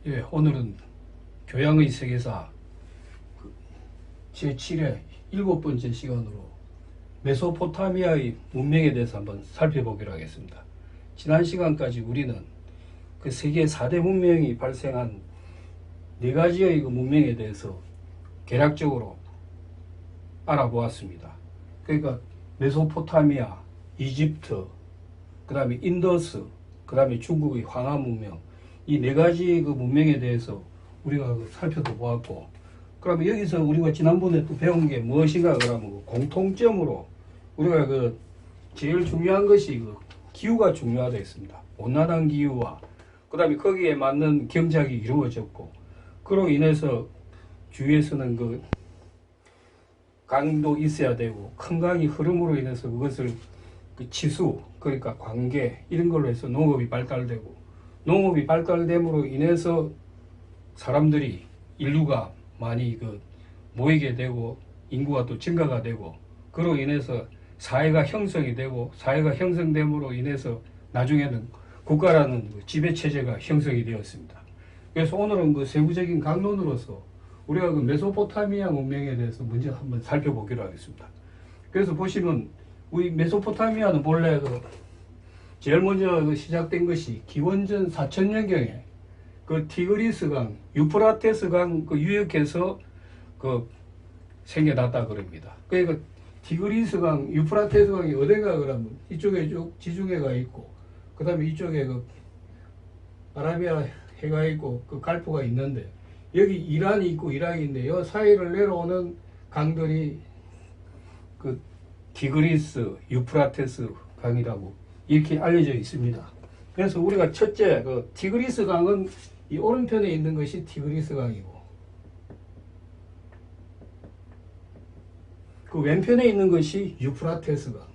예, 오늘은 교양의 세계사 제7회 7번째 시간으로 메소포타미아의 문명에 대해서 한번 살펴보기로 하겠습니다. 지난 시간까지 우리는 그 세계 4대 문명이 발생한 4가지의 그 문명에 대해서 개략적으로 알아보았습니다. 그러니까 메소포타미아, 이집트, 그 다음에 인더스, 그 다음에 중국의 황하 문명, 이 4가지 그 문명에 대해서 우리가 살펴도 보았고, 그러면 여기서 우리가 지난번에 또 배운 게 무엇인가 그러면 공통점으로 우리가 그 제일 중요한 것이 그 기후가 중요하다 했습니다. 온난한 기후와 그 다음에 거기에 맞는 경작이 이루어졌고, 그로 인해서 주위에서는 그 강도 있어야 되고, 큰 강이 흐름으로 인해서 그것을 그 치수, 그러니까 관계 이런 걸로 해서 농업이 발달되고, 농업이 발달됨으로 인해서 사람들이 인류가 많이 그 모이게 되고 인구가 또 증가가 되고, 그로 인해서 사회가 형성이 되고, 사회가 형성됨으로 인해서 나중에는 국가라는 그 지배 체제가 형성이 되었습니다. 그래서 오늘은 그 세부적인 강론으로서 우리가 그 메소포타미아 문명에 대해서 먼저 한번 살펴보기로 하겠습니다. 그래서 보시면 우리 메소포타미아는 본래 그 제일 먼저 그 시작된 것이 기원전 4000년경에 그 티그리스강, 유프라테스강 그 유역에서 그 생겨났다 그럽니다. 그러니까 티그리스강, 유프라테스강이 어딘가 그러면 이쪽에 쭉 지중해가 있고, 그 다음에 이쪽에 그 아라비아 해가 있고 그 갈프가 있는데, 여기 이란이 있고 이락이 있는데 이 사이를 내려오는 강들이 그 티그리스, 유프라테스 강이라고 이렇게 알려져 있습니다. 그래서 우리가 첫째 그 티그리스 강은 이 오른편에 있는 것이 티그리스 강이고, 그 왼편에 있는 것이 유프라테스 강.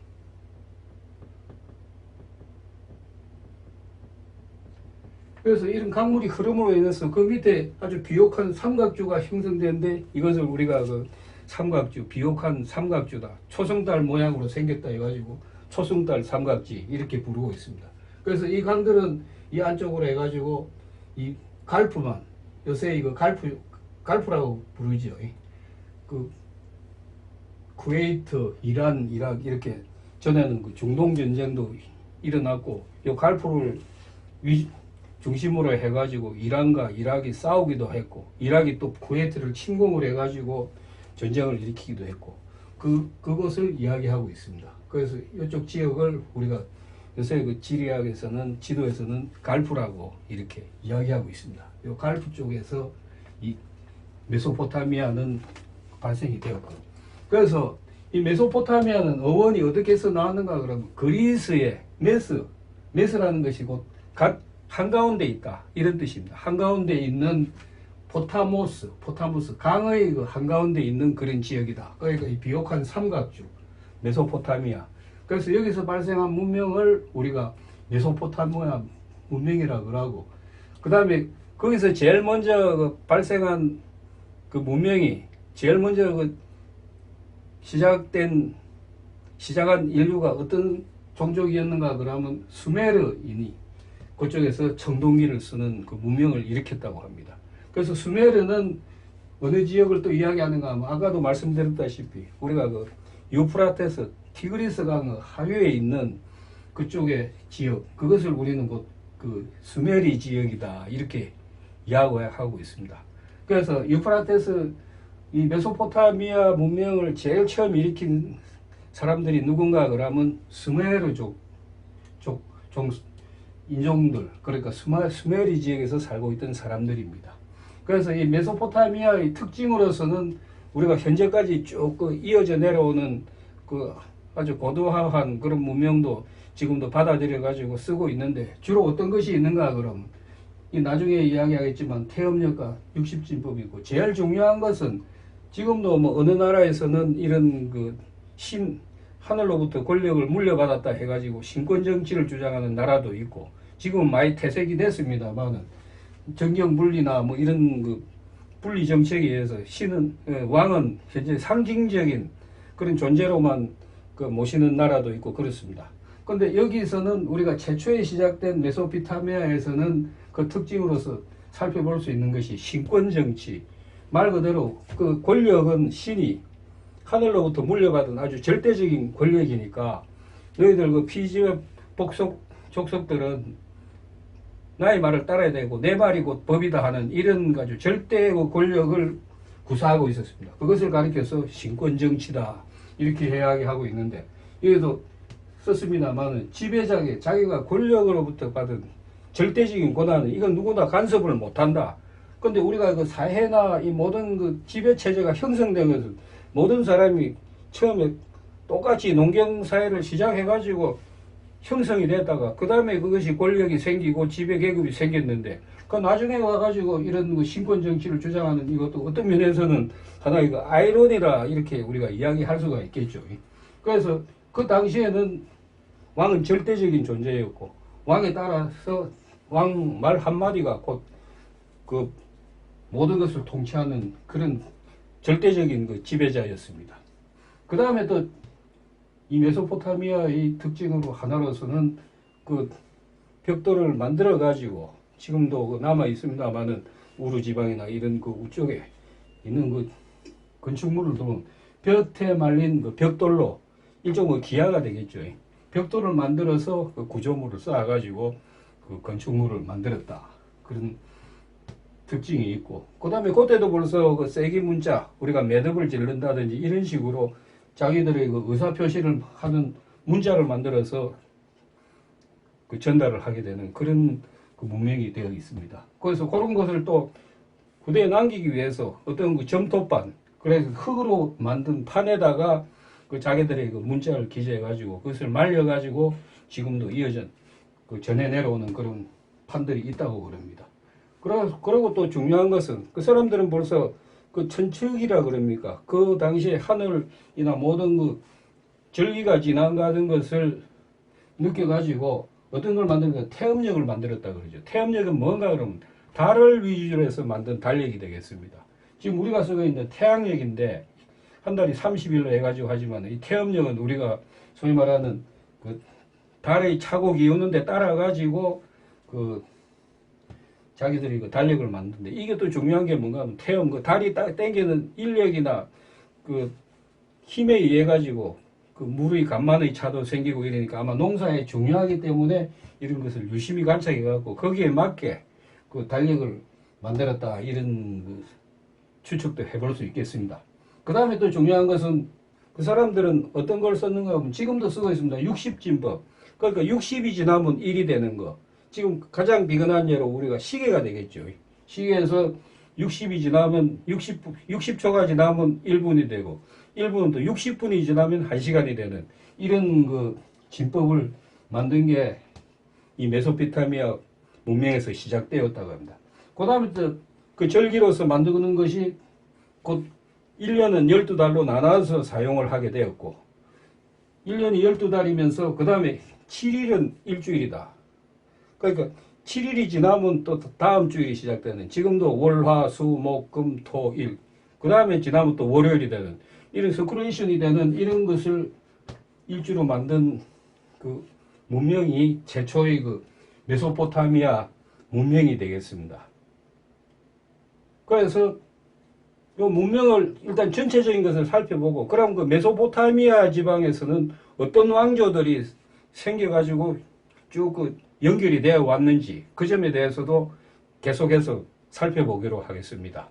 그래서 이런 강물이 흐름으로 인해서 그 밑에 아주 비옥한 삼각주가 형성되는데, 이것을 우리가 그 삼각주, 비옥한 삼각주다, 초승달 모양으로 생겼다 해가지고 초승달 삼각지 이렇게 부르고 있습니다. 그래서 이 강들은 이 안쪽으로 해가지고 이 갈프만, 요새 이거 갈프라고 부르죠. 그 쿠웨이트, 이란, 이락 이렇게 전에는 그 중동 전쟁도 일어났고, 이 갈프를 중심으로 해가지고 이란과 이락이 싸우기도 했고, 이락이 또 쿠웨이트를 침공을 해가지고 전쟁을 일으키기도 했고, 그것을 이야기하고 있습니다. 그래서 이쪽 지역을 우리가 요새 그 지리학에서는, 지도에서는 갈프라고 이렇게 이야기하고 있습니다. 이 갈프 쪽에서 이 메소포타미아는 발생이 되었고, 그래서 이 메소포타미아는 어원이 어떻게 해서 나왔는가 그러면 그리스의 메스라는 것이 곧 한가운데 있다 이런 뜻입니다. 한가운데 있는 포타모스, 강의 그 한가운데 있는 그런 지역이다. 그러니까 이 비옥한 삼각주, 메소포타미아. 그래서 여기서 발생한 문명을 우리가 메소포타미아 문명이라고 하고, 그 다음에 거기서 제일 먼저 그 발생한 그 문명이, 제일 먼저 그 시작한 인류가 어떤 종족이었는가 그러면 수메르인이 그쪽에서 청동기를 쓰는 그 문명을 일으켰다고 합니다. 그래서 수메르는 어느 지역을 또 이야기하는가 하면, 아까도 말씀드렸다시피 우리가 그 유프라테스, 티그리스 강 하류에 있는 그쪽의 지역, 그것을 우리는 그 수메리 지역이다 이렇게 이야기하고 있습니다. 그래서 유프라테스, 이 메소포타미아 문명을 제일 처음 일으킨 사람들이 누군가 그러면 수메르족 인종들, 그러니까 수메리 지역에서 살고 있던 사람들입니다. 그래서 이 메소포타미아의 특징으로서는 우리가 현재까지 쭉 이어져 내려오는 그 아주 고도화한 그런 문명도 지금도 받아들여 가지고 쓰고 있는데, 주로 어떤 것이 있는가 그러면 이 나중에 이야기하겠지만 태음력과 60진법이고, 제일 중요한 것은 지금도 뭐 어느 나라에서는 이런 그 하늘로부터 권력을 물려받았다 해가지고 신권 정치를 주장하는 나라도 있고, 지금은 많이 퇴색이 됐습니다만은 정경 분리나 뭐 이런 그 분리 정책에 의해서 왕은 현재 상징적인 그런 존재로만 그 모시는 나라도 있고 그렇습니다. 그런데 여기서는 우리가 최초에 시작된 메소포타미아에서는 그 특징으로서 살펴볼 수 있는 것이 신권 정치. 말 그대로 그 권력은 신이 하늘로부터 물려받은 아주 절대적인 권력이니까 너희들 그 피지의 복속 족속들은 나의 말을 따라야 되고 내 말이 곧 법이다 하는 이런 가지고 절대 그 권력을 구사하고 있었습니다. 그것을 가리켜서 신권 정치다 이렇게 이야기하고 있는데 여기도 썼습니다만은 지배자에게 자기가 권력으로부터 받은 절대적인 권한은 이건 누구나 간섭을 못한다. 근데 우리가 그 사회나 이 모든 그 지배 체제가 형성된 것은 모든 사람이 처음에 똑같이 농경 사회를 시작해가지고 형성이 됐다가 그 다음에 그것이 권력이 생기고 지배 계급이 생겼는데 그 나중에 와가지고 이런 그 신권 정치를 주장하는 이것도 어떤 면에서는 하나의 그 아이러니라 이렇게 우리가 이야기할 수가 있겠죠. 그래서 그 당시에는 왕은 절대적인 존재였고 왕에 따라서 왕 말 한마디가 곧 그 모든 것을 통치하는 그런 절대적인 그 지배자였습니다. 그 다음에 또 이 메소포타미아의 특징으로 하나로서는 그 벽돌을 만들어 가지고 지금도 그 남아 있습니다만은 우루 지방이나 이런 그 우쪽에 있는 그 건축물을 보면 벽에 말린 그 벽돌로 일종의 기하가 되겠죠. 벽돌을 만들어서 그 구조물을 쌓아 가지고 그 건축물을 만들었다. 그런 특징이 있고 그 다음에 그때도 벌써 그 세기 문자 우리가 매듭을 짓는다든지 이런 식으로 자기들의 그 의사표시를 하는 문자를 만들어서 그 전달을 하게 되는 그런 그 문명이 되어 있습니다. 그래서 그런 것을 또 후대에 남기기 위해서 어떤 그 점토판 그래서 흙으로 만든 판에다가 그 자기들의 그 문자를 기재해 가지고 그것을 말려 가지고 지금도 이어져 그 전해 내려오는 그런 판들이 있다고 그럽니다. 그리고 또 중요한 것은 그 사람들은 벌써 그 천측이라 그럽니까? 그 당시에 하늘이나 모든 그 전기가 지나가는 것을 느껴가지고 어떤 걸 만드는 태음력을 만들었다 그러죠. 태음력은 뭔가 그러면 달을 위주로 해서 만든 달력이 되겠습니다. 지금 우리가 쓰고 있는 태양력인데 한 달이 30일로 해가지고 하지만 이 태음력은 우리가 소위 말하는 그 달의 차고 기우는 데 따라가지고 그 자기들이 그 달력을 만드는데 이게 또 중요한 게 뭔가 하면 태음 그 달이 땡기는 인력이나 그 힘에 의해 가지고 그 물의 간만의 차도 생기고 이러니까 아마 농사에 중요하기 때문에 이런 것을 유심히 관찰해 갖고 거기에 맞게 그 달력을 만들었다 이런 그 추측도 해볼 수 있겠습니다. 그 다음에 또 중요한 것은 그 사람들은 어떤 걸 썼는가 하면 지금도 쓰고 있습니다. 60진법. 그러니까 60이 지나면 1이 되는 거. 지금 가장 비근한 예로 우리가 시계가 되겠죠. 시계에서 60이 지나면 60초가 지나면 1분이 되고 1분은 또 60분이 지나면 1시간이 되는 이런 그 진법을 만든 게 이 메소포타미아 문명에서 시작되었다고 합니다. 그 다음에 또 그 절기로서 만드는 것이 곧 1년은 12달로 나눠서 사용을 하게 되었고 1년이 12달이면서 그 다음에 7일은 일주일이다. 그러니까 7일이 지나면 또 다음 주일이 시작되는 지금도 월, 화, 수, 목, 금, 토, 일 그 다음에 지나면 또 월요일이 되는 이런 서큘레이션이 되는 이런 것을 일주로 만든 그 문명이 최초의 그 메소포타미아 문명이 되겠습니다. 그래서 이 문명을 일단 전체적인 것을 살펴보고 그럼 그 메소포타미아 지방에서는 어떤 왕조들이 생겨가지고 쭉 그 연결이 되어 왔는지 그 점에 대해서도 계속해서 살펴보기로 하겠습니다.